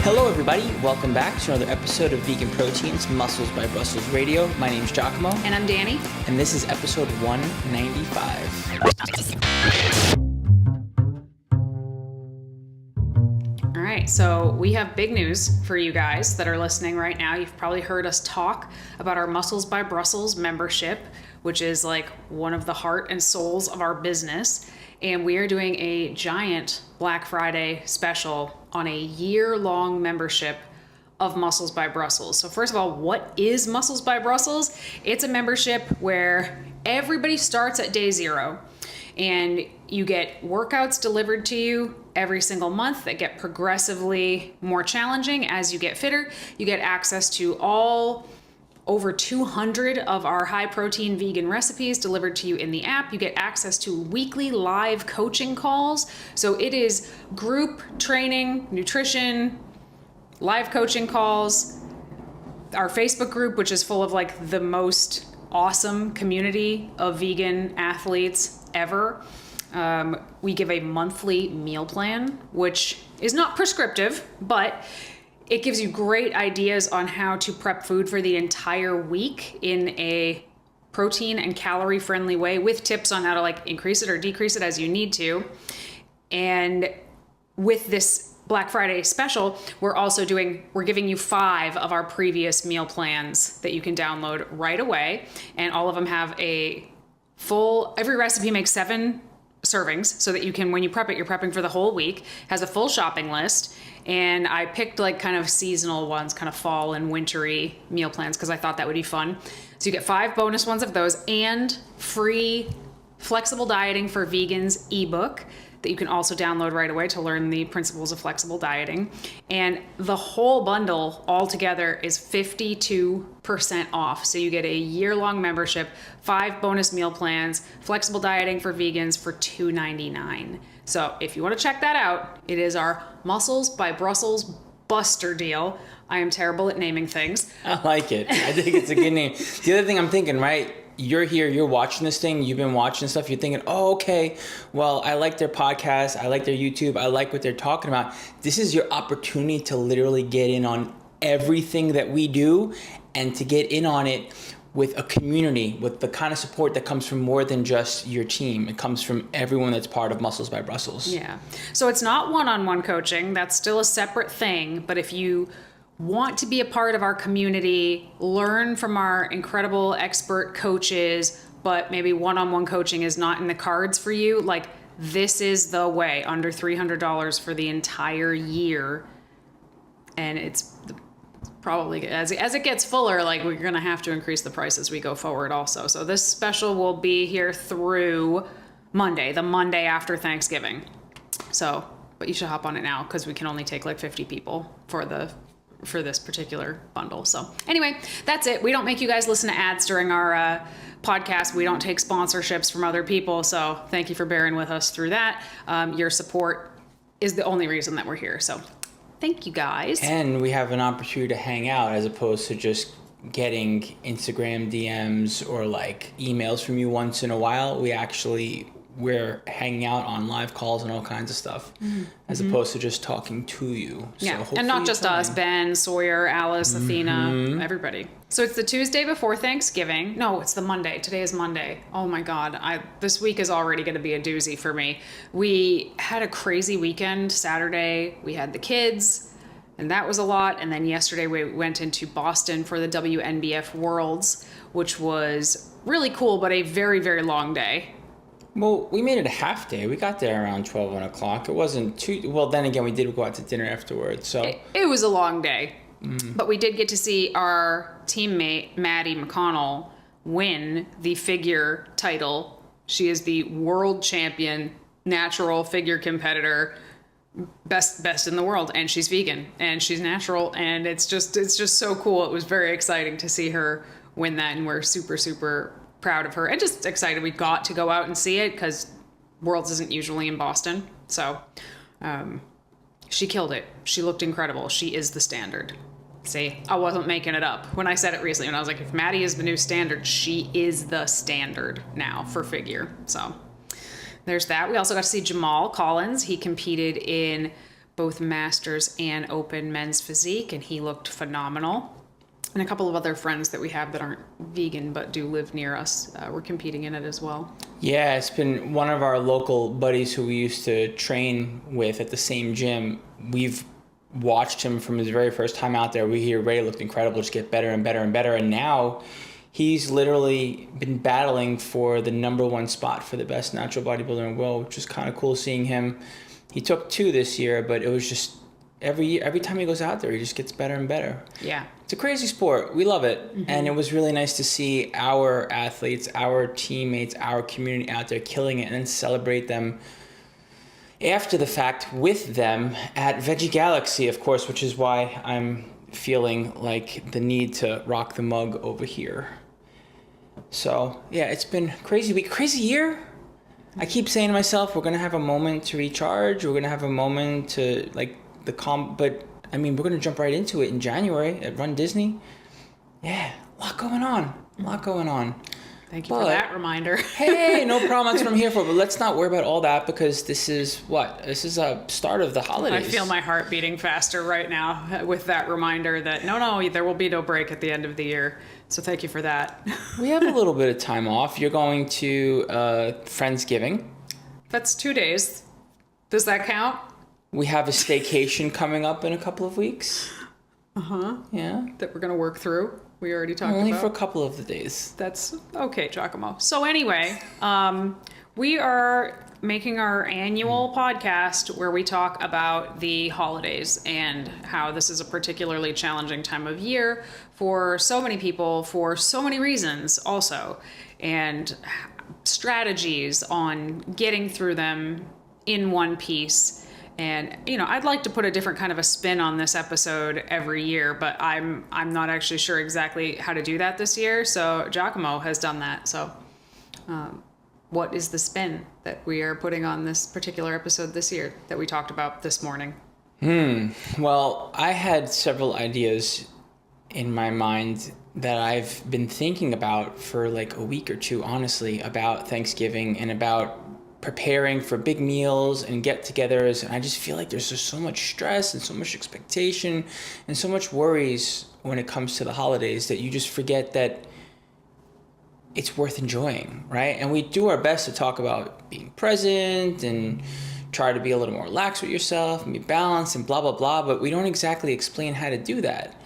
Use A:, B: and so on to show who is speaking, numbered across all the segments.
A: Hello, everybody. Welcome back to another episode of Vegan Proteins, Muscles by Brussels Radio. My name's 𝐬𝐮𝐞𝐿.
B: And I'm Danny.
A: And this is episode 195.
B: All right, so we have big news for you guys that are listening right now. You've probably heard us talk about our Muscles by Brussels membership, which is like one of the heart and souls of our business. And we are doing a giant Black Friday special on a year-long membership of Muscles by Brussels. So first of all, what is Muscles by Brussels? It's a membership where everybody starts at day 0 and you get workouts delivered to you every single month that get progressively more challenging as you get fitter. You get access to all over 200 of our high protein vegan recipes delivered to you in the app. You get access to weekly live coaching calls. So it is group training, nutrition, live coaching calls. Our Facebook group, which is full of like the most awesome community of vegan athletes ever. We give a monthly meal plan, which is not prescriptive, but it gives you great ideas on how to prep food for the entire week in a protein and calorie friendly way, with tips on how to like increase it or decrease it as you need to. And with this Black Friday special, we're giving you 5 of our previous meal plans that you can download right away. And all of them have every recipe makes 7 servings so that you can, when you prep it, you're prepping for the whole week, has a full shopping list. And I picked like kind of seasonal ones, kind of fall and wintry meal plans, because I thought that would be fun. So you get 5 bonus ones of those and free Flexible Dieting for Vegans ebook that you can also download right away to learn the principles of flexible dieting. And the whole bundle altogether is 52% off. So you get a year-long membership, 5 bonus meal plans, Flexible Dieting for Vegans for $2.99. So if you want to check that out, it is our Muscles by Brussels Buster deal. I am terrible at naming things.
A: I like it. I think it's a good name. The other thing I'm thinking, right? You're here, you're watching this thing, you've been watching stuff, you're thinking, oh, okay, well, I like their podcast, I like their YouTube, I like what they're talking about. This is your opportunity to literally get in on everything that we do and to get in on it with a community, with the kind of support that comes from more than just your team. It comes from everyone that's part of Muscles by Brussels.
B: Yeah. So it's not one-on-one coaching. That's still a separate thing. But if you want to be a part of our community, learn from our incredible expert coaches, but maybe one-on-one coaching is not in the cards for you, like this is the way, under $300 for the entire year. And it's probably, as it gets fuller, like we're going to have to increase the price as we go forward also. So this special will be here through Monday, the Monday after Thanksgiving. So, but you should hop on it now because we can only take like 50 people for this particular bundle. So anyway, that's it. We don't make you guys listen to ads during our podcast. We don't take sponsorships from other people. So thank you for bearing with us through that. Your support is the only reason that we're here. So thank you guys.
A: And we have an opportunity to hang out as opposed to just getting Instagram DMs or like emails from you once in a while. We're hanging out on live calls and all kinds of stuff, as opposed to just talking to you.
B: Yeah, so and not just us, Ben, Sawyer, Alice, Athena, everybody. So it's the Tuesday before Thanksgiving. No, it's the Monday. Today is Monday. Oh my God, this week is already going to be a doozy for me. We had a crazy weekend. Saturday, we had the kids, and that was a lot. And then yesterday we went into Boston for the WNBF Worlds, which was really cool, but a very, very long day.
A: Well, we made it a half day. We got there around 12, 1 o'clock. It wasn't too... Well, then again, we did go out to dinner afterwards, so...
B: It was a long day. But we did get to see our teammate, Maddie McConnell, win the figure title. She is the world champion natural figure competitor, best in the world, and she's vegan, and she's natural, and it's just so cool. It was very exciting to see her win that, and we're super, super proud of her and just excited we got to go out and see it because Worlds isn't usually in Boston. So she killed it. She looked incredible. She is the standard. See, I wasn't making it up when I said it recently, when I was like, if Maddie is the new standard, she is the standard now for figure. So there's that. We also got to see Jamal Collins. He competed in both masters and open men's physique, and he looked phenomenal. And a couple of other friends that we have that aren't vegan but do live near us were competing in it as well.
A: Yeah, it's been one of our local buddies who we used to train with at the same gym. We've watched him from his very first time out there. He already looked incredible, just get better and better and better. And now he's literally been battling for the #1 spot for the best natural bodybuilder in the world, which is kind of cool seeing him. He took 2 this year, but it was just every time he goes out there, he just gets better and better.
B: Yeah.
A: It's a crazy sport. We love it. Mm-hmm. And it was really nice to see our athletes, our teammates, our community out there killing it and then celebrate them after the fact with them at Veggie Galaxy, of course, which is why I'm feeling like the need to rock the mug over here. So, yeah, it's been crazy week, crazy year. I keep saying to myself, we're going to have a moment to recharge. We're going to have a moment to, like, but I mean, we're going to jump right into it in January at Run Disney. Yeah, a lot going on.
B: Thank you for that reminder.
A: Hey, no problem. That's what I'm here for. But let's not worry about all that because this is a start of the holidays.
B: I feel my heart beating faster right now with that reminder that no, there will be no break at the end of the year. So thank you for that.
A: We have a little bit of time off. You're going to Friendsgiving.
B: That's 2 days. Does that count?
A: We have a staycation coming up in a couple of weeks. Yeah.
B: That we're going to work through. We already talked about.
A: Only for a couple of the days.
B: That's okay, 𝐶𝐿. So anyway, we are making our annual podcast where we talk about the holidays and how this is a particularly challenging time of year for so many people for so many reasons also, and strategies on getting through them in one piece. And, I'd like to put a different kind of a spin on this episode every year, but I'm not actually sure exactly how to do that this year. So 𝐶𝐿 has done that. So what is the spin that we are putting on this particular episode this year that we talked about this morning?
A: Well, I had several ideas in my mind that I've been thinking about for like a week or two, honestly, about Thanksgiving and about preparing for big meals and get-togethers, and I just feel like there's just so much stress and so much expectation and so much worries when it comes to the holidays that you just forget that it's worth enjoying, right? And we do our best to talk about being present and try to be a little more relaxed with yourself and be balanced and blah, blah, blah, but we don't exactly explain how to do that,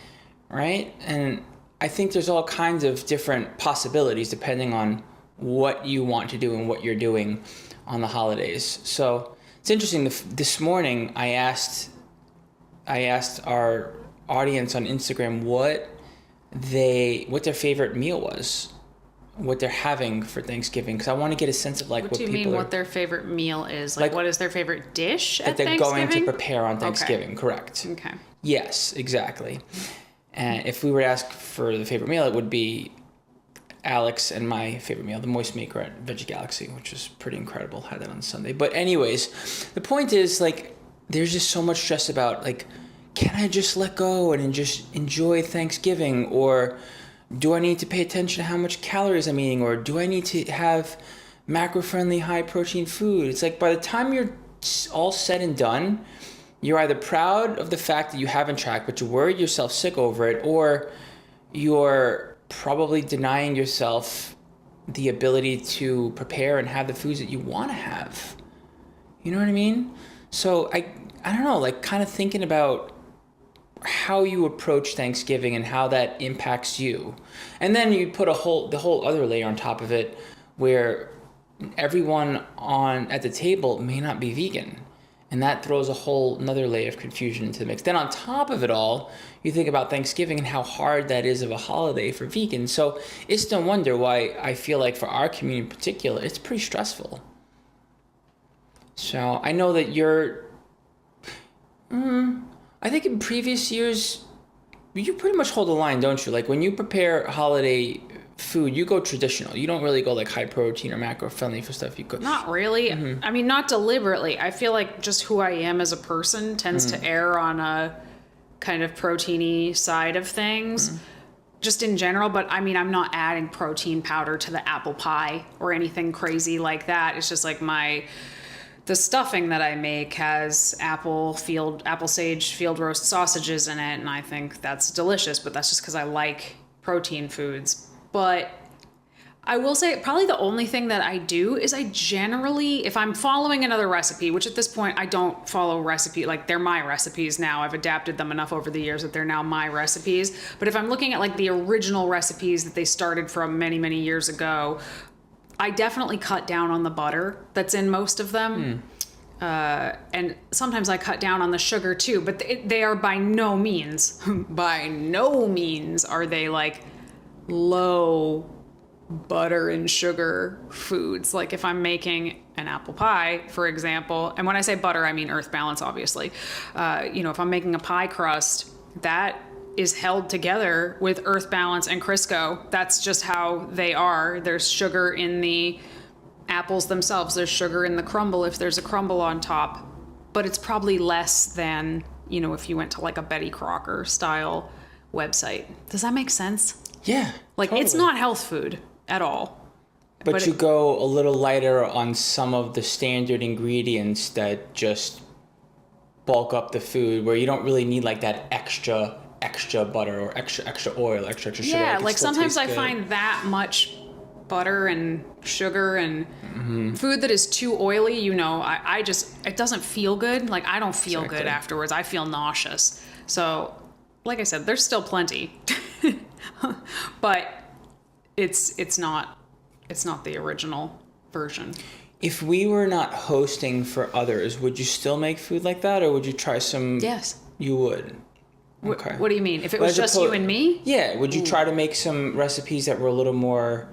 A: right? And I think there's all kinds of different possibilities depending on what you want to do and what you're doing on the holidays. So it's interesting. This morning, I asked our audience on Instagram what their favorite meal was, what they're having for Thanksgiving, because I want to get a sense of like
B: what do you mean what their favorite meal is? Like what is their favorite dish at Thanksgiving?
A: That they're going to prepare on Thanksgiving. Okay. Correct.
B: Okay.
A: Yes, exactly. And if we were to ask for the favorite meal, it would be Alex and my favorite meal, the moist maker at Veggie Galaxy, which is pretty incredible. Had that on Sunday. But anyways, the point is like there's just so much stress about like, can I just let go and just enjoy Thanksgiving, or do I need to pay attention to how much calories I'm eating, or do I need to have macro-friendly, high-protein food? It's like by the time you're all said and done, you're either proud of the fact that you haven't tracked, but you're worried yourself sick over it, or you're probably denying yourself the ability to prepare and have the foods that you want to have. You know what I mean? So I don't know, like kind of thinking about how you approach Thanksgiving and how that impacts you. And then you put the whole other layer on top of it where everyone at the table may not be vegan. And that throws a whole another layer of confusion into the mix. Then on top of it all, you think about Thanksgiving and how hard that is of a holiday for vegans. So it's no wonder why I feel like for our community in particular, it's pretty stressful. So I know that I think in previous years, you pretty much hold the line, don't you? Like when you prepare holiday food, you go traditional. You don't really go like high protein or macro friendly for stuff. You go
B: not really. Mm-hmm. I mean, not deliberately. I feel like just who I am as a person tends to err on a kind of proteiny side of things, just in general. But I mean, I'm not adding protein powder to the apple pie or anything crazy like that. It's just like my the stuffing that I make has apple sage field roast sausages in it, and I think that's delicious, but that's just because I like protein foods. But I will say probably the only thing that I do is I generally, if I'm following another recipe, which at this point I don't follow recipe, like they're my recipes now. I've adapted them enough over the years that they're now my recipes. But if I'm looking at like the original recipes that they started from many, many years ago, I definitely cut down on the butter that's in most of them. And sometimes I cut down on the sugar too, but they are by no means are they like low butter and sugar foods. Like if I'm making an apple pie, for example, and when I say butter, I mean Earth Balance, obviously. If I'm making a pie crust, that is held together with Earth Balance and Crisco. That's just how they are. There's sugar in the apples themselves. There's sugar in the crumble if there's a crumble on top, but it's probably less than, if you went to like a Betty Crocker style website. Does that make sense?
A: Yeah.
B: Like totally. It's not health food at all.
A: But you go a little lighter on some of the standard ingredients that just bulk up the food, where you don't really need like that extra butter or extra oil, extra sugar.
B: Yeah, like sometimes I find that much butter and sugar and food that is too oily, it doesn't feel good. Like I don't feel good afterwards. I feel nauseous. So, like I said, there's still plenty. But it's not the original version.
A: If we were not hosting for others, would you still make food like that, or would you try some?
B: Yes.
A: You would. Okay.
B: What do you mean? If it was just you and me?
A: Yeah. Would you try to make some recipes that were a little more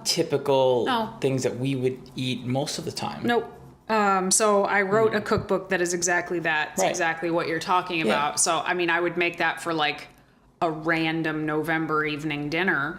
A: typical things that we would eat most of the time?
B: Nope. So I wrote a cookbook that is exactly that. It's exactly what you're talking about. Yeah. So, I would make that for like a random November evening dinner,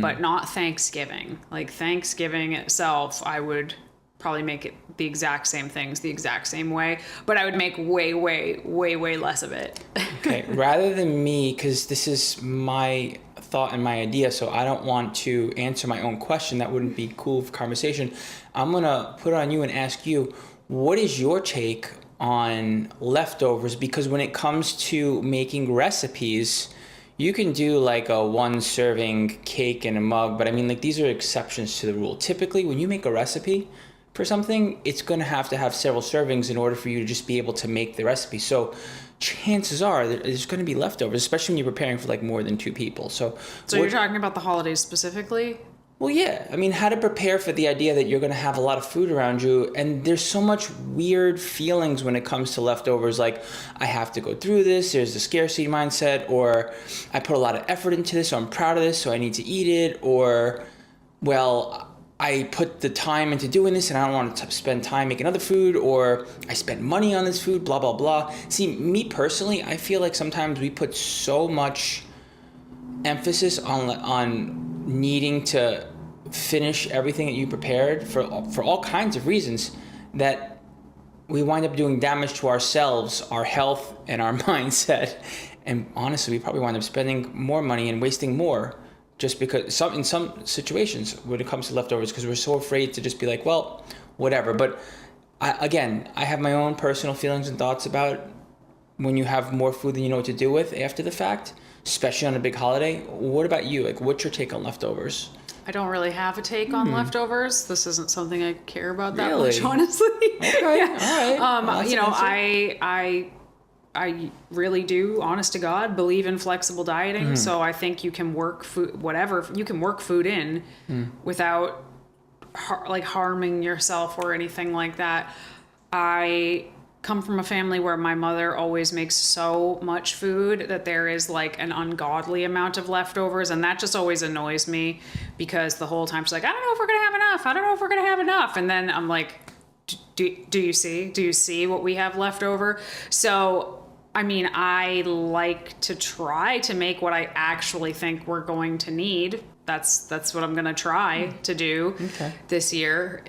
B: but not Thanksgiving. Like Thanksgiving itself, I would probably make it the exact same things the exact same way, but I would make way, way, way, way less of it.
A: Okay. Rather than me, because this is my thought and my idea, so I don't want to answer my own question. That wouldn't be cool for conversation. I'm going to put it on you and ask you, what is your take on leftovers? Because when it comes to making recipes, you can do like a 1 serving cake in a mug, but these are exceptions to the rule. Typically, when you make a recipe for something, it's going to have several servings in order for you to just be able to make the recipe. So chances are there's going to be leftovers, especially when you're preparing for like more than 2 people. So
B: you're talking about the holidays specifically?
A: Well, yeah. How to prepare for the idea that you're going to have a lot of food around you. And there's so much weird feelings when it comes to leftovers. Like, I have to go through this. There's the scarcity mindset. Or I put a lot of effort into this, so I'm proud of this, so I need to eat it. Or, well, I put the time into doing this and I don't want to spend time making other food. Or I spent money on this food, blah, blah, blah. See, me personally, I feel like sometimes we put so much emphasis on needing to finish everything that you prepared for all kinds of reasons that we wind up doing damage to ourselves, our health, and our mindset. And honestly, we probably wind up spending more money and wasting more just because in some situations when it comes to leftovers, because we're so afraid to just be like, well, whatever. But I have my own personal feelings and thoughts about when you have more food than you know what to do with after the fact, especially on a big holiday. What about you? Like, what's your take on leftovers?
B: I don't really have a take on leftovers. This isn't something I care about that much, honestly.
A: Okay,
B: yeah.
A: all right.
B: I really do, honest to God, believe in flexible dieting. So I think you can work food, you can work food in without harming yourself or anything like that. I come from a family where my mother always makes so much food that there is like an ungodly amount of leftovers, and that just always annoys me because the whole time she's like, I don't know if we're gonna have enough. I don't know if we're gonna have enough. And then I'm like, do you see what we have left over? So I like to try to make what I actually think we're going to need. That's what I'm gonna try to do this year.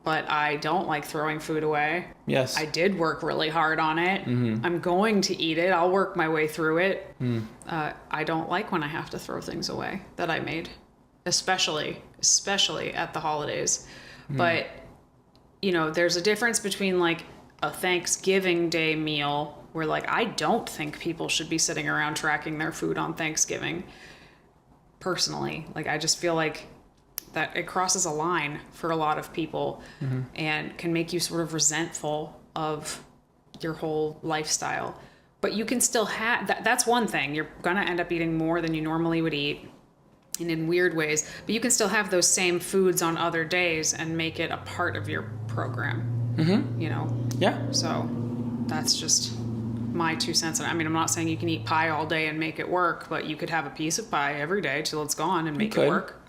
B: But I don't like throwing food away.
A: Yes.
B: I did work really hard on it. I'm going to eat it. I'll work my way through it. I don't like when I have to throw things away that I made, especially at the holidays. But you know, there's a difference between like a Thanksgiving Day meal where like I don't think people should be sitting around tracking their food on Thanksgiving. Personally, like I just feel like that it crosses a line for a lot of people and can make you sort of resentful of your whole lifestyle. But you can still have that's one thing. You're gonna end up eating more than you normally would eat and in weird ways, but you can still have those same foods on other days and make it a part of your program. You know?
A: Yeah.
B: So that's just my 2 cents. I mean, I'm not saying you can eat pie all day and make it work, but you could have a piece of pie every day till it's gone and make it work.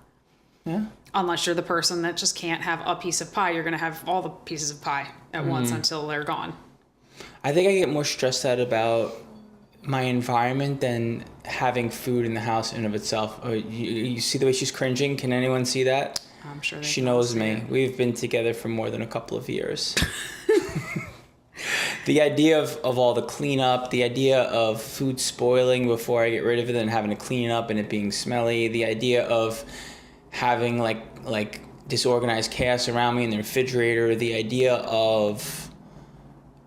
A: Yeah.
B: Unless you're the person that just can't have a piece of pie, you're going to have all the pieces of pie at once until they're gone.
A: I think I get more stressed out about my environment than having food in the house in and of itself. Oh, you see the way she's cringing? Can anyone see that?
B: I'm sure
A: she knows me. We've been together for more than a couple of years. The idea of all the cleanup, the idea of food spoiling before I get rid of it and having to clean it up and it being smelly, the idea of having like disorganized chaos around me in the refrigerator, the idea of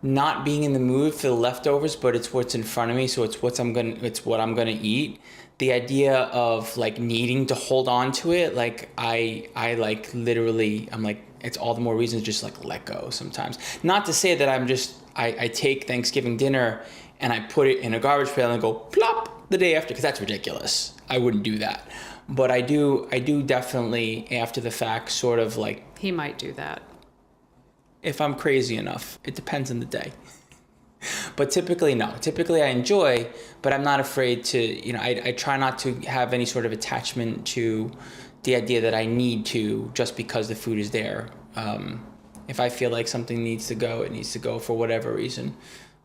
A: not being in the mood for the leftovers, but it's what's in front of me, so it's what I'm gonna eat. The idea of like needing to hold on to it, like I like literally, I'm like, it's all the more reason to just like let go sometimes. Not to say that I take Thanksgiving dinner and I put it in a garbage pail and go plop the day after, because that's ridiculous. I wouldn't do that. But I do definitely after the fact sort of like.
B: He might do that.
A: If I'm crazy enough. It depends on the day. But typically, no. Typically I enjoy, but I'm not afraid to, you know, I try not to have any sort of attachment to the idea that I need to just because the food is there. If I feel like something needs to go, it needs to go for whatever reason.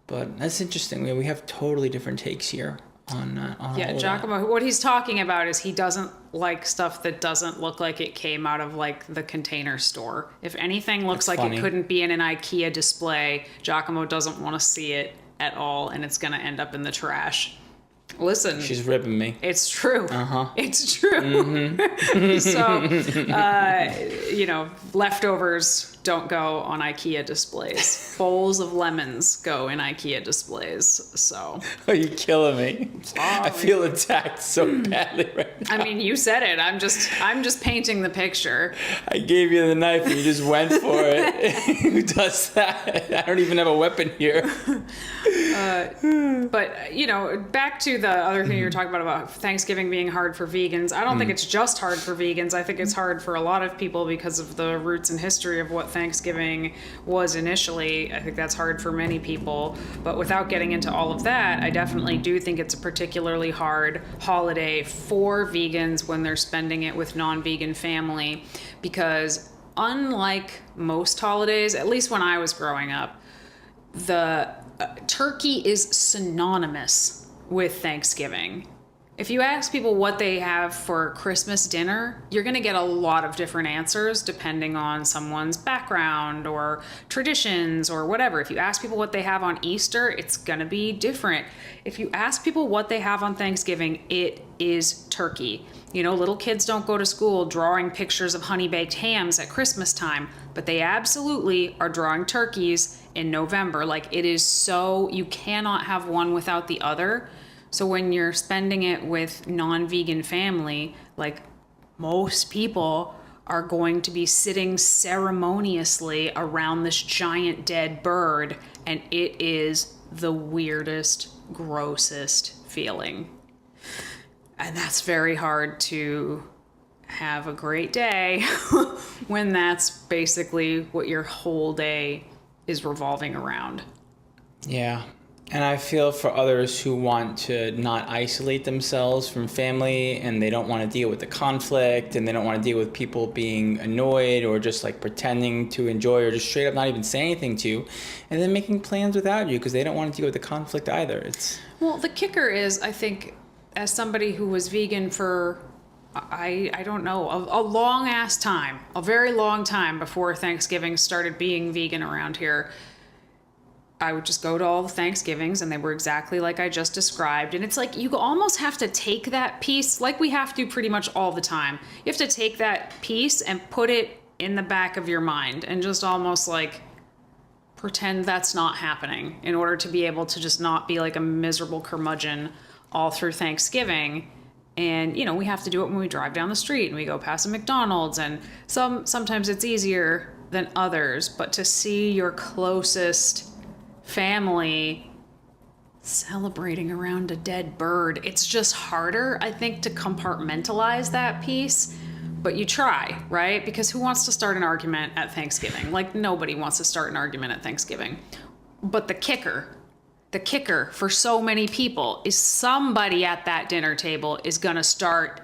A: But that's interesting. We have totally different takes here on
B: yeah, Giacomo, what he's talking about is he doesn't like stuff that doesn't look like it came out of like the Container Store. If anything looks like it couldn't be in an IKEA display, Giacomo doesn't want to see it at all, and it's going to end up in the trash. Listen.
A: She's ripping me.
B: It's true.
A: Uh-huh.
B: It's true. So, you know, leftovers don't go on IKEA displays. Bowls of lemons go in IKEA displays. So.
A: Oh, you're killing me. I feel attacked so badly right now.
B: I mean, you said it. I'm just painting the picture.
A: I gave you the knife and you just went for it. Who does that? I don't even have a weapon here.
B: But, you know, back to the other thing you were talking about Thanksgiving being hard for vegans. I don't think it's just hard for vegans. I think it's hard for a lot of people because of the roots and history of what Thanksgiving was initially. I think that's hard for many people. But without getting into all of that, I definitely do think it's a particularly hard holiday for vegans when they're spending it with non-vegan family. Because unlike most holidays, at least when I was growing up, the turkey is synonymous with Thanksgiving. If you ask people what they have for Christmas dinner, you're going to get a lot of different answers depending on someone's background or traditions or whatever. If you ask people what they have on Easter, it's going to be different. If you ask people what they have on Thanksgiving, it is turkey. You know, little kids don't go to school drawing pictures of honey-baked hams at Christmas time, but they absolutely are drawing turkeys in November. Like, it is so, you cannot have one without the other. So when you're spending it with non-vegan family, like most people are going to be sitting ceremoniously around this giant dead bird, and it is the weirdest, grossest feeling. And that's very hard to have a great day when that's basically what your whole day is revolving around.
A: Yeah. And I feel for others who want to not isolate themselves from family and they don't want to deal with the conflict and they don't want to deal with people being annoyed or just like pretending to enjoy or just straight up not even say anything to you and then making plans without you because they don't want to deal with the conflict either.
B: Well, the kicker is, I think, as somebody who was vegan for, I don't know, a long ass time, a very long time before Thanksgiving started being vegan around here, I would just go to all the Thanksgivings and they were exactly like I just described. And it's like you almost have to take that piece, like we have to pretty much all the time. You have to take that piece and put it in the back of your mind and just almost like pretend that's not happening in order to be able to just not be like a miserable curmudgeon all through Thanksgiving. And, you know, we have to do it when we drive down the street and we go past a McDonald's, and sometimes it's easier than others, but to see your closest family celebrating around a dead bird, it's just harder, I think, to compartmentalize that piece. But you try, right? Because who wants to start an argument at Thanksgiving? Like, nobody wants to start an argument at Thanksgiving. But the kicker for so many people is somebody at that dinner table is going to start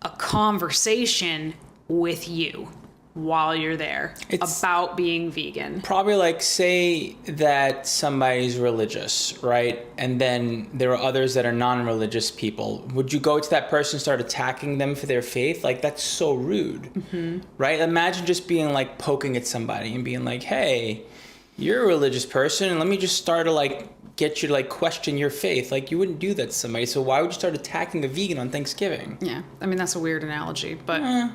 B: a conversation with you while you're there about being vegan.
A: Probably like, say that somebody's religious, right? And then there are others that are non-religious people. Would you go to that person and start attacking them for their faith? Like, that's so rude, right? Imagine just being like poking at somebody and being like, hey, you're a religious person, and let me just start to like get you to like question your faith. Like, you wouldn't do that to somebody. So why would you start attacking a vegan on Thanksgiving?
B: Yeah, I mean, that's a weird analogy, but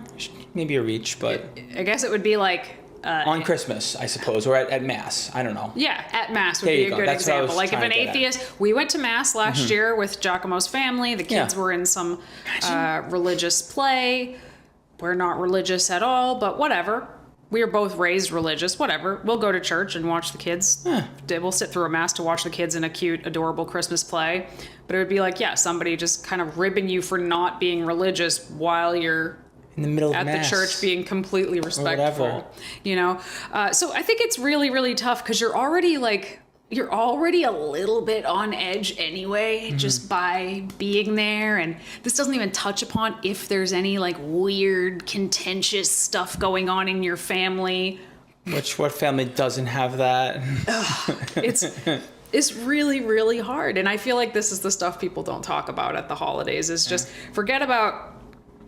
A: maybe a reach, but
B: I guess it would be like
A: on Christmas, I suppose, or at Mass. I don't know.
B: Yeah, at Mass would be a good example. Like, if an atheist, we went to Mass last year with 𝐬𝐿𝐫𝐿's family. The kids were in some religious play. We're not religious at all, but whatever. We are both raised religious, whatever. We'll go to church and watch the kids. We'll sit through a Mass to watch the kids in a cute, adorable Christmas play. But it would be like, somebody just kind of ribbing you for not being religious while you're
A: in the middle of
B: at
A: Mass.
B: The church being completely respectful. You know? So I think it's really, really tough because you're already a little bit on edge anyway, just by being there. And this doesn't even touch upon if there's any like weird, contentious stuff going on in your family.
A: What family doesn't have that?
B: It's really, really hard. And I feel like this is the stuff people don't talk about at the holidays, is just forget about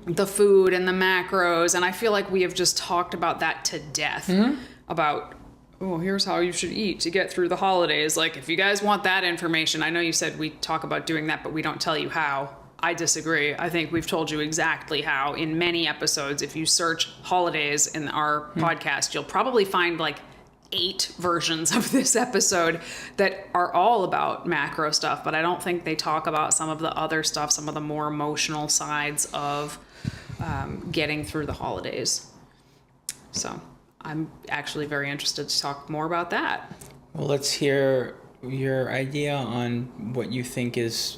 B: the food and the macros. And I feel like we have just talked about that to death, about, oh, here's how you should eat to get through the holidays. Like, if you guys want that information, I know you said we talk about doing that, but we don't tell you how. I disagree. I think we've told you exactly how in many episodes. If you search holidays in our podcast, you'll probably find like 8 versions of this episode that are all about macro stuff, but I don't think they talk about some of the other stuff, some of the more emotional sides of getting through the holidays. So I'm actually very interested to talk more about that.
A: Well, let's hear your idea on what you think is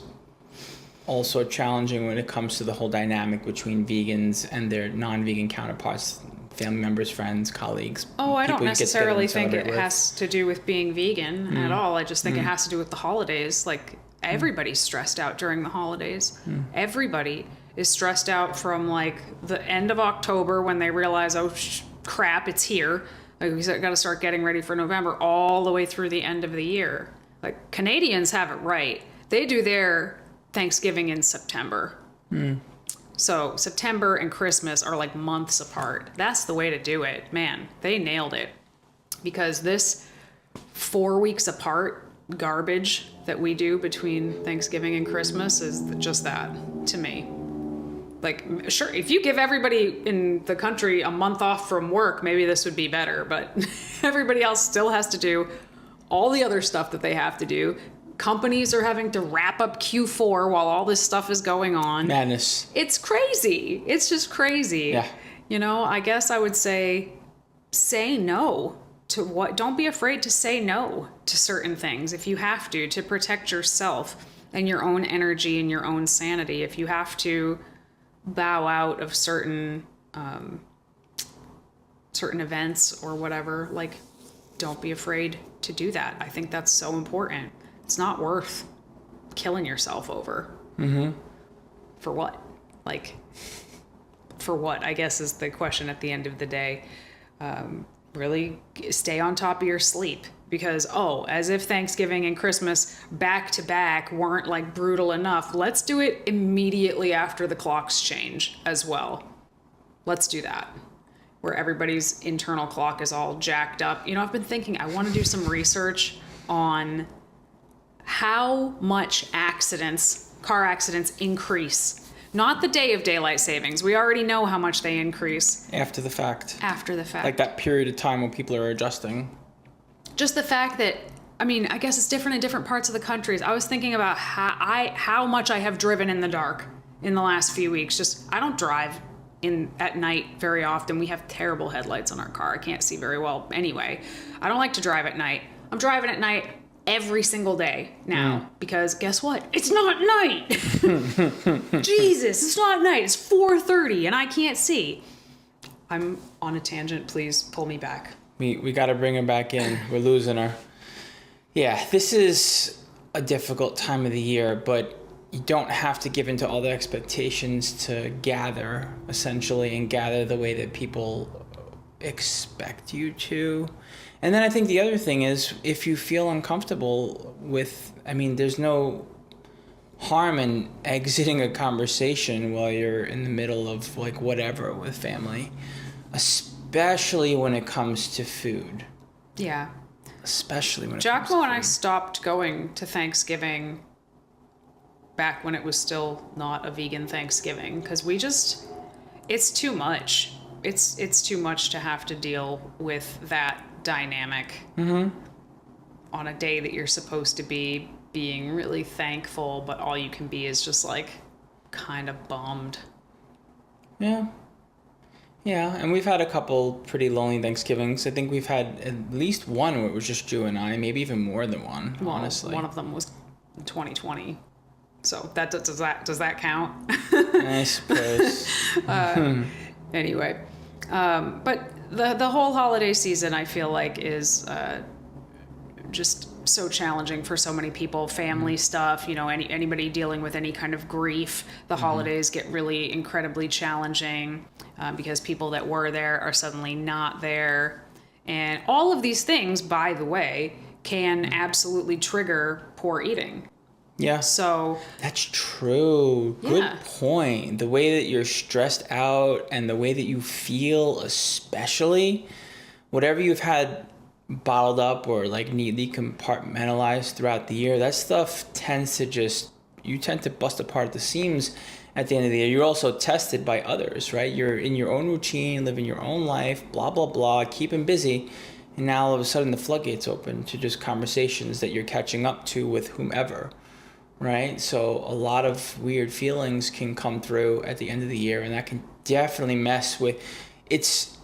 A: also challenging when it comes to the whole dynamic between vegans and their non-vegan counterparts, family members, friends, colleagues.
B: Oh, I don't necessarily think it has to do with being vegan at all. I just think it has to do with the holidays. Like, everybody's stressed out during the holidays. Everybody is stressed out from like the end of October when they realize, oh, crap, it's here. Like, we got to start getting ready for November, all the way through the end of the year. Like, Canadians have it right. They do their Thanksgiving in September. So September and Christmas are like months apart. That's the way to do it. Man, they nailed it. Because this 4 weeks apart garbage that we do between Thanksgiving and Christmas is just that, to me. Like, sure, if you give everybody in the country a month off from work, maybe this would be better. But everybody else still has to do all the other stuff that they have to do. Companies are having to wrap up Q4 while all this stuff is going on.
A: Madness.
B: It's crazy. It's just crazy.
A: Yeah.
B: You know, I guess I would say no to what. Don't be afraid to say no to certain things if you have to protect yourself and your own energy and your own sanity. If you have to bow out of certain events or whatever, like, don't be afraid to do that. I think that's so important. It's not worth killing yourself over. For what? Like, for what, I guess, is the question at the end of the day. Really stay on top of your sleep, because, as if Thanksgiving and Christmas back to back weren't like brutal enough, let's do it immediately after the clocks change as well. Let's do that, where everybody's internal clock is all jacked up. You know, I've been thinking I want to do some research on how much car accidents increase Not the day of daylight savings. We already know how much they increase.
A: After the fact.
B: After the fact.
A: Like that period of time when people are adjusting.
B: Just the fact that, I mean, I guess it's different in different parts of the countries. I was thinking about how much I have driven in the dark in the last few weeks. Just, I don't drive at night very often. We have terrible headlights on our car. I can't see very well anyway. I don't like to drive at night. I'm driving at night every single day now because guess what? It's not night. Jesus, it's not night. It's 4:30 and I can't see. I'm on a tangent. Please pull me back.
A: We got to bring her back in. We're losing her. Yeah, this is a difficult time of the year, but you don't have to give into all the expectations to gather, essentially, and gather the way that people expect you to. And then I think the other thing is, if you feel uncomfortable with, I mean, there's no harm in exiting a conversation while you're in the middle of like whatever with family, especially when it comes to food.
B: Yeah.
A: Especially when it comes to
B: 𝐶𝐿 and
A: food.
B: I stopped going to Thanksgiving back when it was still not a vegan Thanksgiving because it's too much. It's too much to have to deal with that dynamic on a day that you're supposed to be being really thankful, but all you can be is just like kind of bummed.
A: Yeah. Yeah, and we've had a couple pretty lonely Thanksgivings. I think we've had at least one where it was just Drew and I, maybe even more than one,
B: Well,
A: honestly.
B: one of them was 2020. So that does that count?
A: I suppose.
B: Anyway, but the whole holiday season I feel like is just so challenging for so many people. Family stuff, you know, anybody dealing with any kind of grief, the holidays get really incredibly challenging because people that were there are suddenly not there. And all of these things, by the way, can absolutely trigger poor eating.
A: Yeah.
B: So
A: That's true. Good
B: Yeah.
A: point. The way that you're stressed out and the way that you feel, especially whatever you've had bottled up or like neatly compartmentalized throughout the year, that stuff tends to you tend to bust apart at the seams at the end of the year. You're also tested by others, right? You're in your own routine, living your own life, blah, blah, blah, keeping busy. And now all of a sudden the floodgates open to just conversations that you're catching up to with whomever. Right? So a lot of weird feelings can come through at the end of the year, and that can definitely mess with it's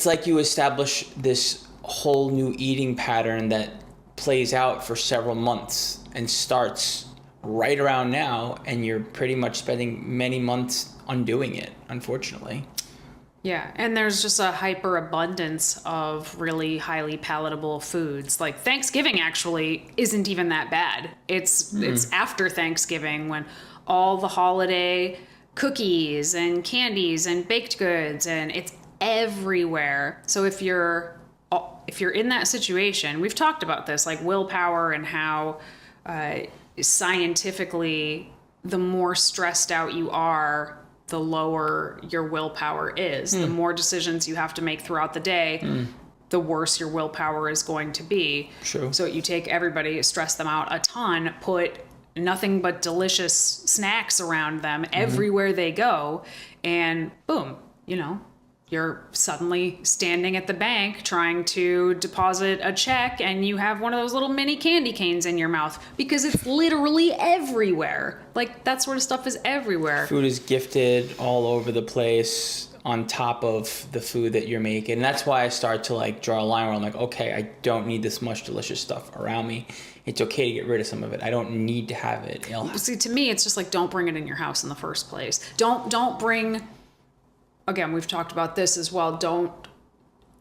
A: like you establish this whole new eating pattern that plays out for several months and starts right around now, and you're pretty much spending many months undoing it, unfortunately.
B: yeah, and there's just a hyper abundance of really highly palatable foods. Like Thanksgiving actually isn't even that bad. It's after Thanksgiving when all the holiday cookies and candies and baked goods and it's everywhere. So if you're in that situation, we've talked about this, like willpower and how scientifically the more stressed out you are, the lower your willpower is. The more decisions you have to make throughout the day, the worse your willpower is going to be.
A: True.
B: So you take everybody, stress them out a ton, put nothing but delicious snacks around them everywhere they go, and boom, you know, you're suddenly standing at the bank trying to deposit a check and you have one of those little mini candy canes in your mouth because it's literally everywhere. Like that sort of stuff is everywhere.
A: Food is gifted all over the place on top of the food that you're making. And that's why I start to like draw a line where I'm like, okay, I don't need this much delicious stuff around me. It's okay to get rid of some of it. I don't need to have it.
B: See, to me, it's just like, don't bring it in your house in the first place. Don't bring, again, we've talked about this as well.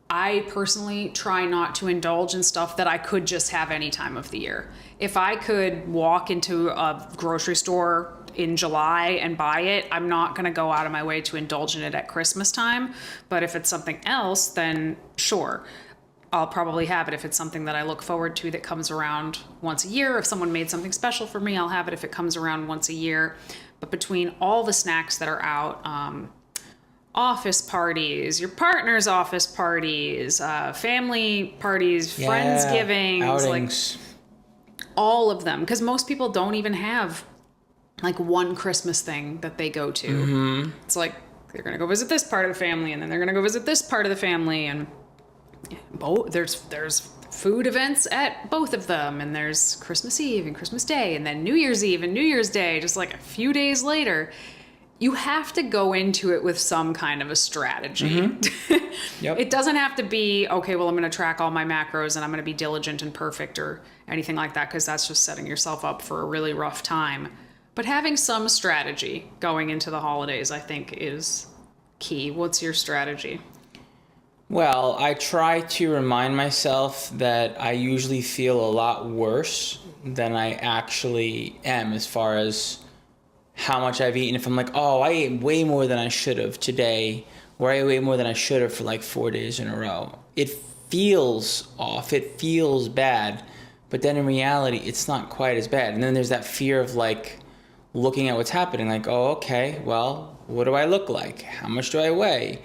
B: I personally try not to indulge in stuff that I could just have any time of the year. If I could walk into a grocery store in July and buy it, I'm not going to go out of my way to indulge in it at Christmas time. But if it's something else, then sure, I'll probably have it. If it's something that I look forward to that comes around once a year, if someone made something special for me, I'll have it if it comes around once a year. But between all the snacks that are out, office parties, your partner's office parties, family parties, Friendsgivings,
A: outings.
B: like all of them. Because most people don't even have like one Christmas thing that they go to. It's like they're going to go visit this part of the family, and then they're going to go visit this part of the family, and there's food events at both of them, and there's Christmas Eve and Christmas Day, and then New Year's Eve and New Year's Day, just like a few days later. You have to go into it with some kind of a strategy.
A: Yep.
B: It doesn't have to be, okay, well, I'm going to track all my macros and I'm going to be diligent and perfect or anything like that, because that's just setting yourself up for a really rough time. But having some strategy going into the holidays, I think, is key. What's your strategy?
A: Well, I try to remind myself that I usually feel a lot worse than I actually am as far as how much I've eaten. If I'm like, oh, I ate way more than I should have today, or I ate way more than I should have for like 4 days in a row, it feels off, it feels bad, but then in reality, it's not quite as bad. And then there's that fear of like looking at what's happening, like, oh, okay, well, what do I look like? How much do I weigh?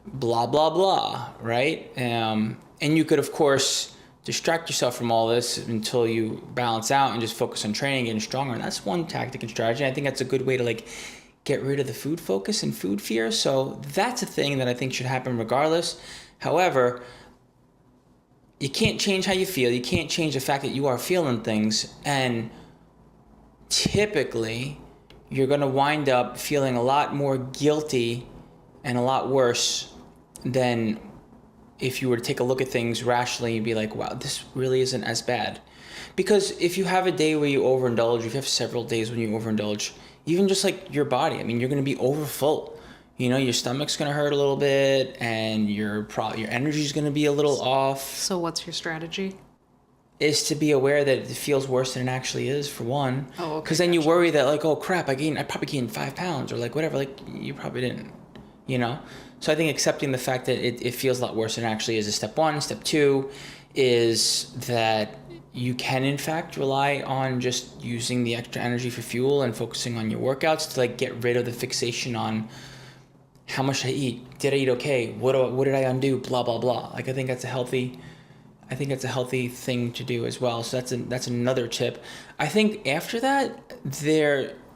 A: Blah, blah, blah, right? And you could, of course, distract yourself from all this until you balance out and just focus on training, getting stronger. And that's one tactic and strategy. I think that's a good way to like get rid of the food focus and food fear. So that's a thing that I think should happen regardless. However, you can't change how you feel. You can't change the fact that you are feeling things. And typically, you're going to wind up feeling a lot more guilty and a lot worse than if you were to take a look at things rationally and be like, wow, this really isn't as bad. Because if you have a day where you overindulge, if you have several days when you overindulge, even just like your body, I mean, you're going to be overfull. You know, your stomach's going to hurt a little bit, and your energy is going to be a little off.
B: So what's your strategy?
A: Is to be aware that it feels worse than it actually is, for one.
B: Oh, okay.
A: Because then you worry that like, oh crap, I probably gained 5 pounds, or like whatever. Like, you probably didn't, you know? So I think accepting the fact that it feels a lot worse than it actually is step one. Step two is that you can in fact rely on just using the extra energy for fuel and focusing on your workouts to like get rid of the fixation on how much did I eat? Did I eat okay? What did I undo? Blah, blah, blah. Like, I think that's a healthy thing to do as well. So that's another tip. I think after that,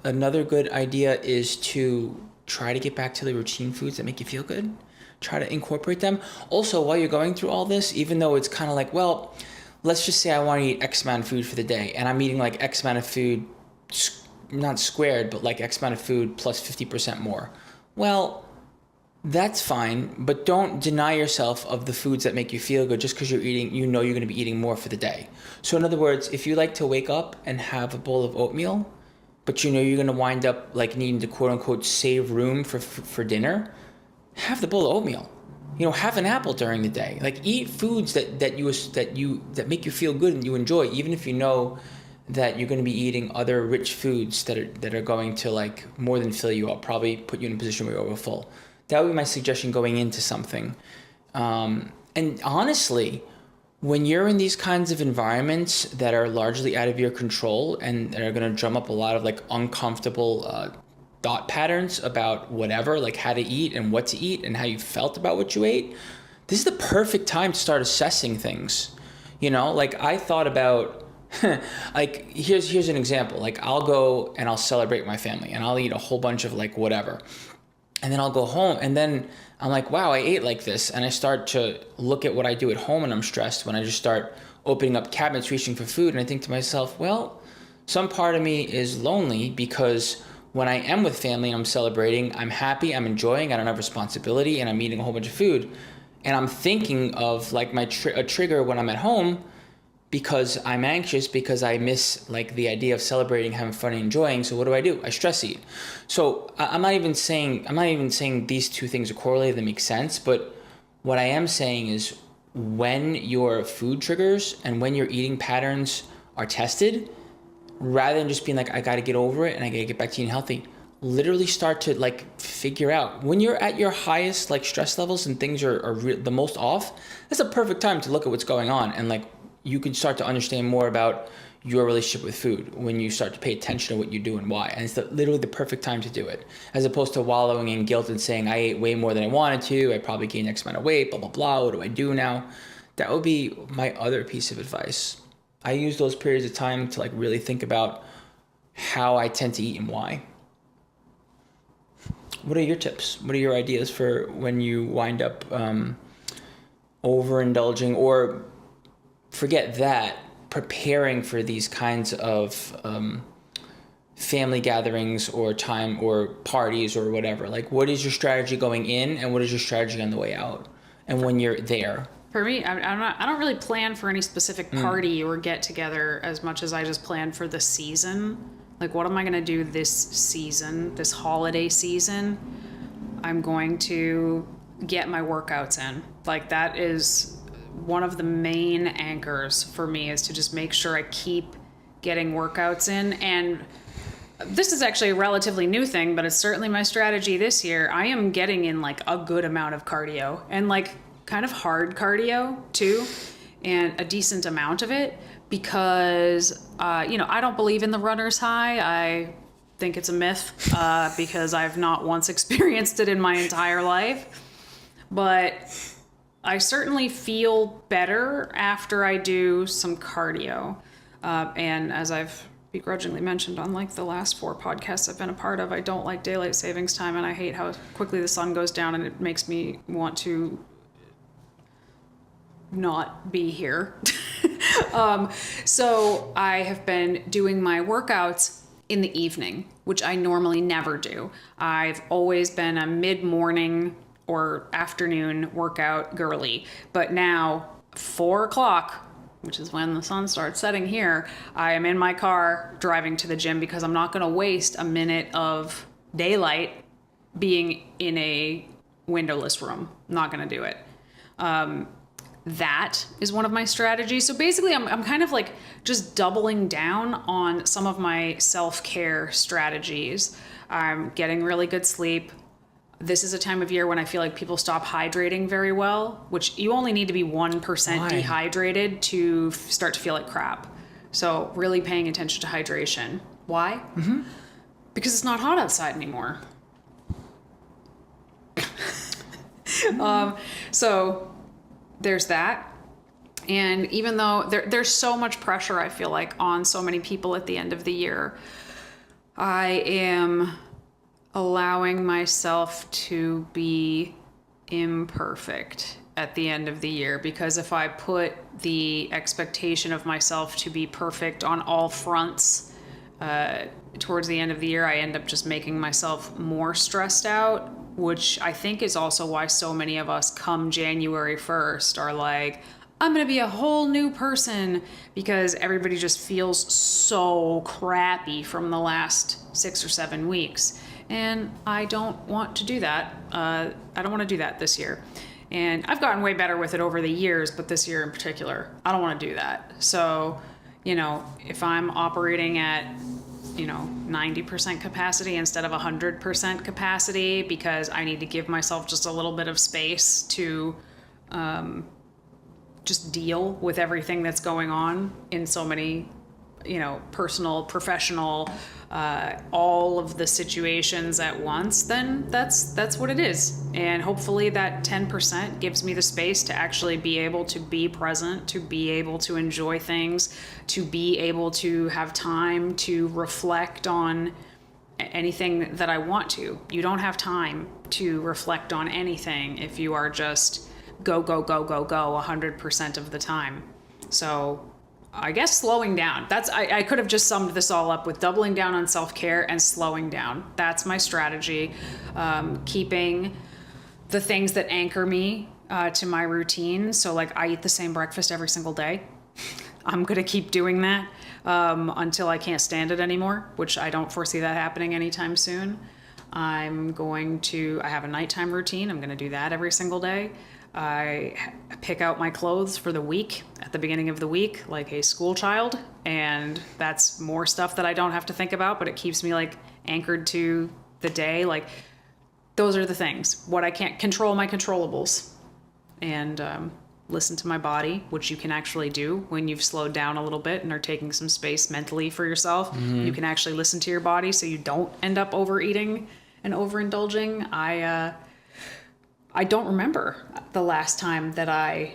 A: another good idea is to try to get back to the routine foods that make you feel good. Try to incorporate them. Also, while you're going through all this, even though it's kind of like, well, let's just say I want to eat X amount of food for the day, and I'm eating like X amount of food, not squared, but like X amount of food plus 50% more. Well, that's fine, but don't deny yourself of the foods that make you feel good just because you're eating, you know you're going to be eating more for the day. So in other words, if you like to wake up and have a bowl of oatmeal, but you know you're going to wind up like needing to quote unquote save room for dinner, have the bowl of oatmeal. You know, have an apple during the day. Like, eat foods that make you feel good and you enjoy, even if you know that you're going to be eating other rich foods that are going to like more than fill you up, probably put you in a position where you're overfull. That would be my suggestion going into something. And honestly, when you're in these kinds of environments that are largely out of your control and that are going to drum up a lot of like uncomfortable thought patterns about whatever, like how to eat and what to eat and how you felt about what you ate, this is the perfect time to start assessing things. You know, like I thought about, like here's an example. Like, I'll go and I'll celebrate my family and I'll eat a whole bunch of like whatever. And then I'll go home and then I'm like, wow, I ate like this. And I start to look at what I do at home and I'm stressed when I just start opening up cabinets, reaching for food. And I think to myself, well, some part of me is lonely because when I am with family and I'm celebrating, I'm happy, I'm enjoying, I don't have responsibility, and I'm eating a whole bunch of food. And I'm thinking of like a trigger when I'm at home because I'm anxious, because I miss like the idea of celebrating, having fun, and enjoying. So what do? I stress eat. So I'm not even saying these two things are correlated, that make sense. But what I am saying is when your food triggers and when your eating patterns are tested, rather than just being like, I got to get over it and I got to get back to eating healthy, literally start to like figure out when you're at your highest like stress levels and things are the most off. That's a perfect time to look at what's going on, and like you can start to understand more about your relationship with food when you start to pay attention to what you do and why. And it's literally the perfect time to do it, as opposed to wallowing in guilt and saying, I ate way more than I wanted to, I probably gained X amount of weight, blah, blah, blah, what do I do now? That would be my other piece of advice. I use those periods of time to like really think about how I tend to eat and why. What are your tips? What are your ideas for when you wind up overindulging, or forget that, preparing for these kinds of family gatherings or time or parties or whatever? Like, what is your strategy going in, and what is your strategy on the way out, and when you're there?
B: For me, I don't really plan for any specific party or get together as much as I just plan for the season. Like, what am I going to do this season, this holiday season? I'm going to get my workouts in. Like, that is one of the main anchors for me, is to just make sure I keep getting workouts in. And this is actually a relatively new thing, but it's certainly my strategy this year. I am getting in like a good amount of cardio, and like kind of hard cardio too, and a decent amount of it, because I don't believe in the runner's high. I think it's a myth because I've not once experienced it in my entire life. But I certainly feel better after I do some cardio. And as I've begrudgingly mentioned on like the last 4 podcasts I've been a part of, I don't like daylight savings time, and I hate how quickly the sun goes down, and it makes me want to not be here. So I have been doing my workouts in the evening, which I normally never do. I've always been a mid-morning or afternoon workout girly, but now 4 o'clock, which is when the sun starts setting here, I am in my car driving to the gym, because I'm not going to waste a minute of daylight being in a windowless room. I'm not going to do it. That is one of my strategies. So basically, I'm kind of like just doubling down on some of my self-care strategies. I'm getting really good sleep. This is a time of year when I feel like people stop hydrating very well, which you only need to be 1% dehydrated to start to feel like crap. So really paying attention to hydration. Why? Mm-hmm. Because it's not hot outside anymore. So there's that. And even though there's so much pressure, I feel like, on so many people at the end of the year, I am allowing myself to be imperfect at the end of the year, because if I put the expectation of myself to be perfect on all fronts towards the end of the year, I end up just making myself more stressed out, which I think is also why so many of us come January 1st are like, I'm going to be a whole new person, because everybody just feels so crappy from the last 6 or 7 weeks. And I don't want to do that. I don't want to do that this year. And I've gotten way better with it over the years, but this year in particular, I don't want to do that. So, if I'm operating at 90% capacity instead of 100% capacity, because I need to give myself just a little bit of space to just deal with everything that's going on in so many, personal, professional, all of the situations at once, then that's what it is. And hopefully that 10% gives me the space to actually be able to be present, to be able to enjoy things, to be able to have time to reflect on anything that I want to. You don't have time to reflect on anything if you are just go 100% of the time. So I guess slowing down. I could have just summed this all up with doubling down on self-care and slowing down. That's my strategy. Keeping the things that anchor me to my routine. So like, I eat the same breakfast every single day. I'm going to keep doing that until I can't stand it anymore, which I don't foresee that happening anytime soon. I have a nighttime routine. I'm going to do that every single day. I pick out my clothes for the week at the beginning of the week, like a school child. And that's more stuff that I don't have to think about, but it keeps me like anchored to the day. Like, those are the things. What I can't control, my controllables. And listen to my body, which you can actually do when you've slowed down a little bit and are taking some space mentally for yourself. Mm-hmm. You can actually listen to your body so you don't end up overeating and overindulging. I don't remember the last time that I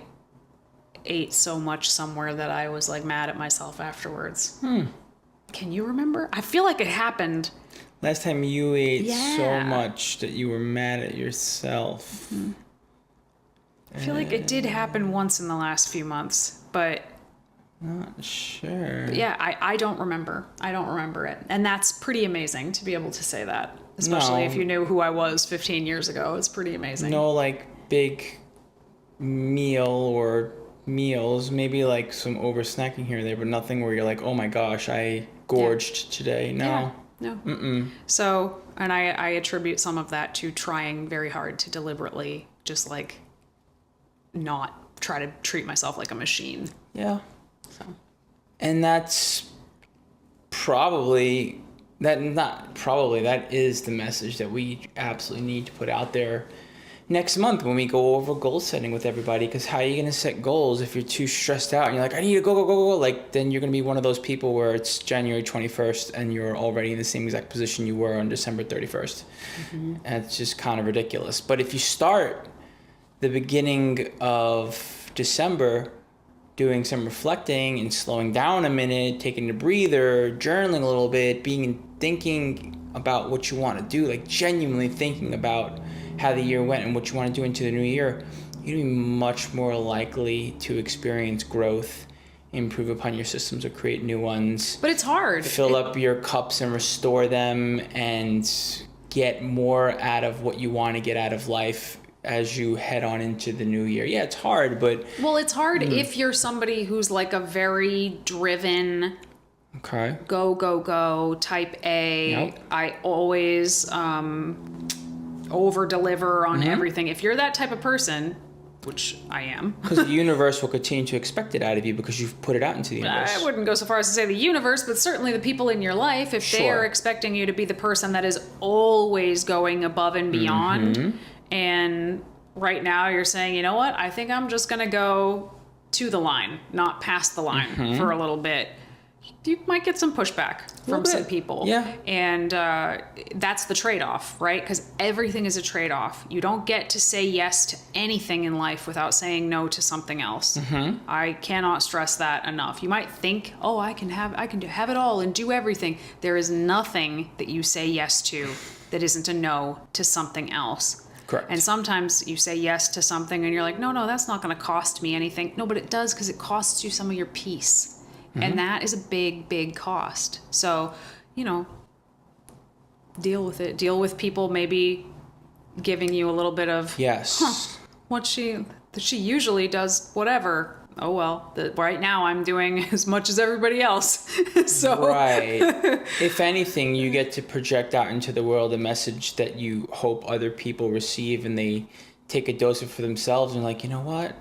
B: ate so much somewhere that I was like mad at myself afterwards. Can you remember? I feel like it happened.
A: Last time you ate so much that you were mad at yourself.
B: Mm-hmm. I feel like it did happen once in the last few months, but
A: not sure.
B: But yeah, I don't remember. I don't remember it. And that's pretty amazing to be able to say that. Especially if you knew who I was 15 years ago. It's pretty amazing.
A: No, like, big meal or meals. Maybe, like, some over snacking here or there, but nothing where you're like, oh my gosh, I gorged today. No.
B: Yeah. No. Mm-mm. So, and I attribute some of that to trying very hard to deliberately just, like, not try to treat myself like a machine.
A: Yeah.
B: So.
A: And that's probably that is the message that we absolutely need to put out there next month when we go over goal setting with everybody. Because how are you going to set goals if you're too stressed out and you're like, I need to go, like, then you're going to be one of those people where it's January 21st and you're already in the same exact position you were on December 31st. Mm-hmm. And it's just kind of ridiculous. But if you start the beginning of December doing some reflecting and slowing down a minute, taking a breather, journaling a little bit, thinking about what you want to do, like genuinely thinking about how the year went and what you want to do into the new year, you'd be much more likely to experience growth, improve upon your systems or create new ones.
B: But it's hard.
A: Fill up your cups and restore them and get more out of what you want to get out of life as you head on into the new year. Yeah, it's hard, but...
B: Well, it's hard if you're somebody who's like a very driven...
A: Okay.
B: Go type A.
A: Yep.
B: I always over deliver on everything. If you're that type of person, which I am.
A: Because the universe will continue to expect it out of you because you've put it out into the universe.
B: I wouldn't go so far as to say the universe, but certainly the people in your life, if they are expecting you to be the person that is always going above and beyond, and right now you're saying, you know what, I think I'm just going to go to the line, not past the line for a little bit. You might get some pushback from some people.
A: Yeah.
B: And that's the trade-off, right? Because everything is a trade-off. You don't get to say yes to anything in life without saying no to something else. I cannot stress that enough. You might think, oh, I can have it all and do everything. There is nothing that you say yes to that isn't a no to something else.
A: Correct.
B: And sometimes you say yes to something and you're like, no, that's not going to cost me anything. No, but it does, because it costs you some of your peace. And that is a big, big cost. So, deal with it. Deal with people maybe giving you a little bit of, she usually does whatever. Oh, well, right now I'm doing as much as everybody else. So
A: right. If anything, you get to project out into the world a message that you hope other people receive, and they take a dose of it for themselves and like, you know what?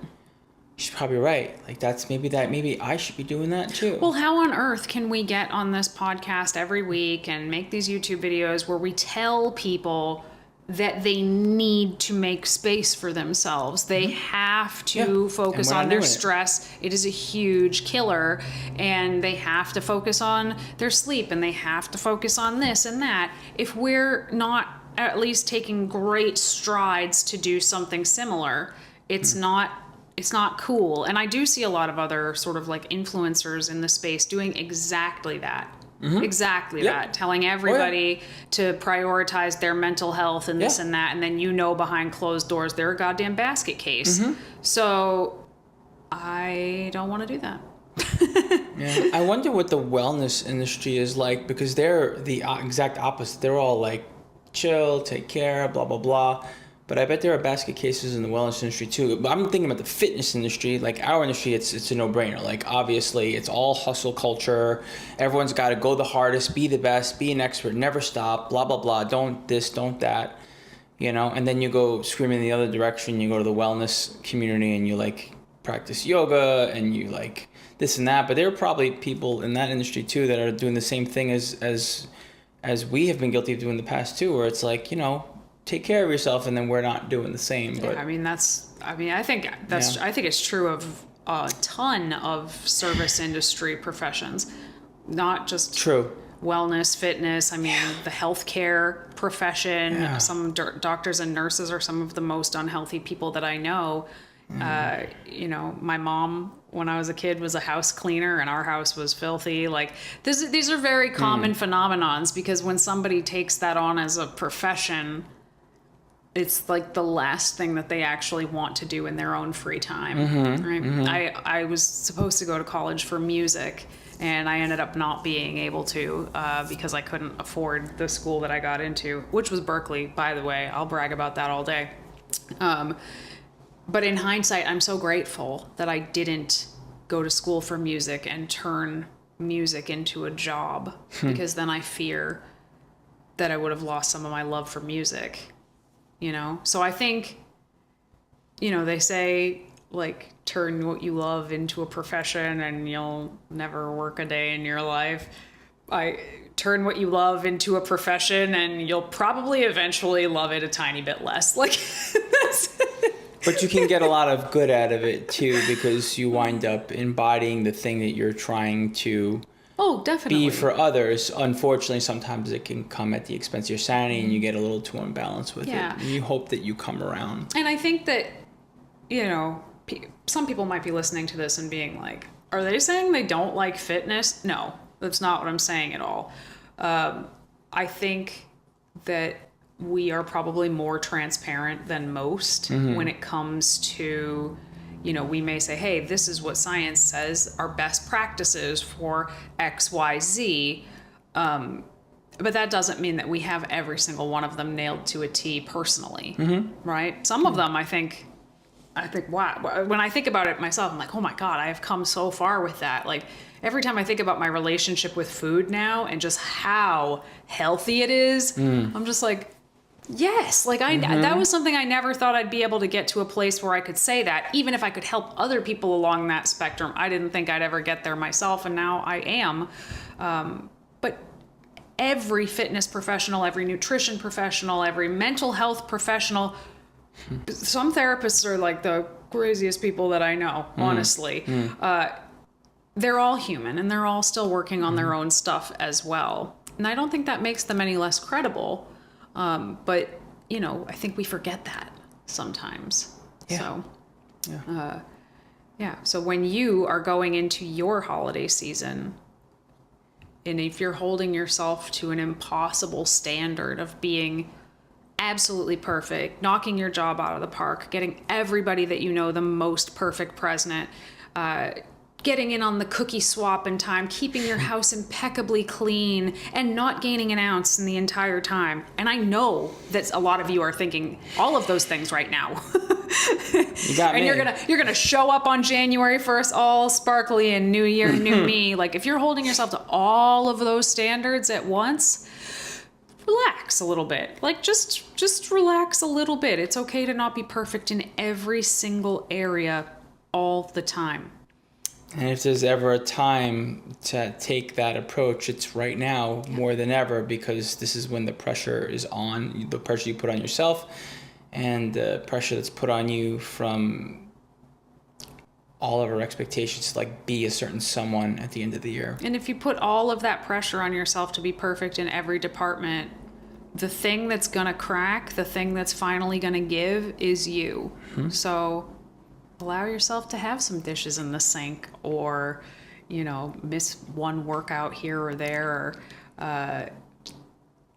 A: She's probably right. Like, maybe I should be doing that too.
B: Well, how on earth can we get on this podcast every week and make these YouTube videos where we tell people that they need to make space for themselves? They have to focus on their stress. It is a huge killer. And they have to focus on their sleep, and they have to focus on this and that. If we're not at least taking great strides to do something similar, it's not cool. And I do see a lot of other sort of like influencers in the space doing exactly that. Exactly that. Telling everybody to prioritize their mental health and this and that. And then behind closed doors, they're a goddamn basket case. So I don't want to do that.
A: I wonder what the wellness industry is like, because they're the exact opposite. They're all like, chill, take care, blah, blah, blah. But I bet there are basket cases in the wellness industry too. But I'm thinking about the fitness industry. Like our industry, it's a no-brainer. Like obviously, it's all hustle culture. Everyone's got to go the hardest, be the best, be an expert, never stop, blah, blah, blah. Don't this, don't that, And then you go screaming in the other direction. You go to the wellness community and you like practice yoga and you like this and that. But there are probably people in that industry too that are doing the same thing as we have been guilty of doing in the past too, where it's like, take care of yourself, and then we're not doing the same. But
B: I think it's true of a ton of service industry professions, not just wellness, fitness. The healthcare profession, some doctors and nurses are some of the most unhealthy people that I know. You know, my mom, when I was a kid, was a house cleaner, and our house was filthy. Like, these are very common phenomenons, because when somebody takes that on as a profession, it's like the last thing that they actually want to do in their own free time, right? I was supposed to go to college for music, and I ended up not being able to because I couldn't afford the school that I got into, which was Berkeley, by the way. I'll brag about that all day. But in hindsight, I'm so grateful that I didn't go to school for music and turn music into a job, because then I fear that I would have lost some of my love for music, you know? So I think, you know, they say, like, turn what you love into a profession and you'll never work a day in your life. I turn what you love into a profession and you'll probably eventually love it a tiny bit less. Like, that's...
A: But you can get a lot of good out of it too, because you wind up embodying the thing that you're trying to
B: definitely
A: be for others. Unfortunately, sometimes it can come at the expense of your sanity, and you get a little too unbalanced with it. And you hope that you come around.
B: And I think that, you know, some people might be listening to this and being like, are they saying they don't like fitness? No, that's not what I'm saying at all. I think that we are probably more transparent than most when it comes to, you know, we may say, hey, this is what science says are best practices for X, Y, Z. But that doesn't mean that we have every single one of them nailed to a T personally, right? Some of them, I think, wow. When I think about it myself, I'm like, oh my God, I have come so far with that. Like, every time I think about my relationship with food now and just how healthy it is, I'm just like, yes, like that was something I never thought I'd be able to get to a place where I could say that, even if I could help other people along that spectrum. I didn't think I'd ever get there myself, and now I am. But every fitness professional, every nutrition professional, every mental health professional, some therapists are like the craziest people that I know, honestly. They're all human, and they're all still working on their own stuff as well. And I don't think that makes them any less credible. But, you know, I think we forget that sometimes. So, so when you are going into your holiday season, and if you're holding yourself to an impossible standard of being absolutely perfect, knocking your job out of the park, getting everybody that you know the most perfect present, getting in on the cookie swap in time, keeping your house impeccably clean, and not gaining an ounce in the entire time. And I know that a lot of you are thinking all of those things right now.
A: You got me.
B: And you're gonna show up on January 1st all sparkly and new year, new me. Like, if you're holding yourself to all of those standards at once, relax a little bit. Like, just relax a little bit. It's okay to not be perfect in every single area all the time.
A: And if there's ever a time to take that approach, it's right now more than ever, because this is when the pressure is on, the pressure you put on yourself and the pressure that's put on you from all of our expectations to, like, be a certain someone at the end of the year.
B: And if you put all of that pressure on yourself to be perfect in every department, the thing that's gonna crack, the thing that's finally gonna give is you. So allow yourself to have some dishes in the sink, or, you know, miss one workout here or there, or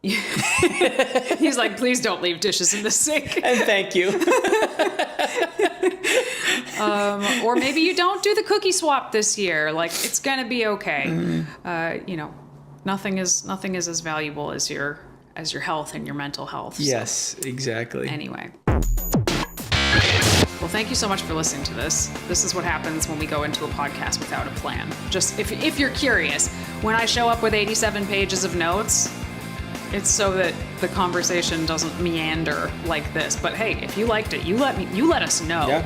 B: he's like, please don't leave dishes in the sink.
A: And thank you.
B: Or maybe you don't do the cookie swap this year. Like, it's gonna be okay. You know, nothing is as valuable as your health and your mental health.
A: Yes, exactly.
B: Anyway. Well, thank you so much for listening to this. This is what happens when we go into a podcast without a plan. Just if you're curious, when I show up with 87 pages of notes, it's so that the conversation doesn't meander like this. But hey, if you liked it, you let us know.
A: Yeah.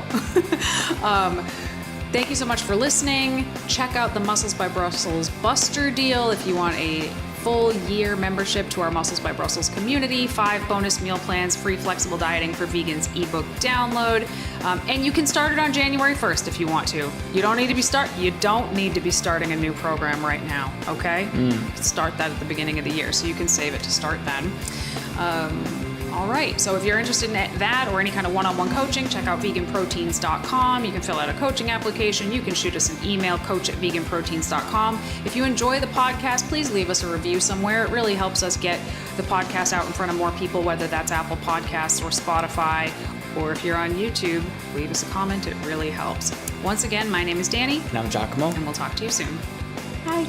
B: Thank you so much for listening. Check out the Muscles by Brussels Buster deal if you want a full year membership to our Muscles by Brussels community, 5 bonus meal plans, free flexible dieting for vegans ebook download, and you can start it on January 1st if you want to. You don't need to be starting a new program right now, okay? Start that at the beginning of the year, so you can save it to start then. All right, so if you're interested in that or any kind of one-on-one coaching, check out VeganProteins.com. You can fill out a coaching application. You can shoot us an email, coach@VeganProteins.com. If you enjoy the podcast, please leave us a review somewhere. It really helps us get the podcast out in front of more people, whether that's Apple Podcasts or Spotify, or if you're on YouTube, leave us a comment. It really helps. Once again, my name is Danny.
A: And I'm Giacomo.
B: And we'll talk to you soon.
C: Bye.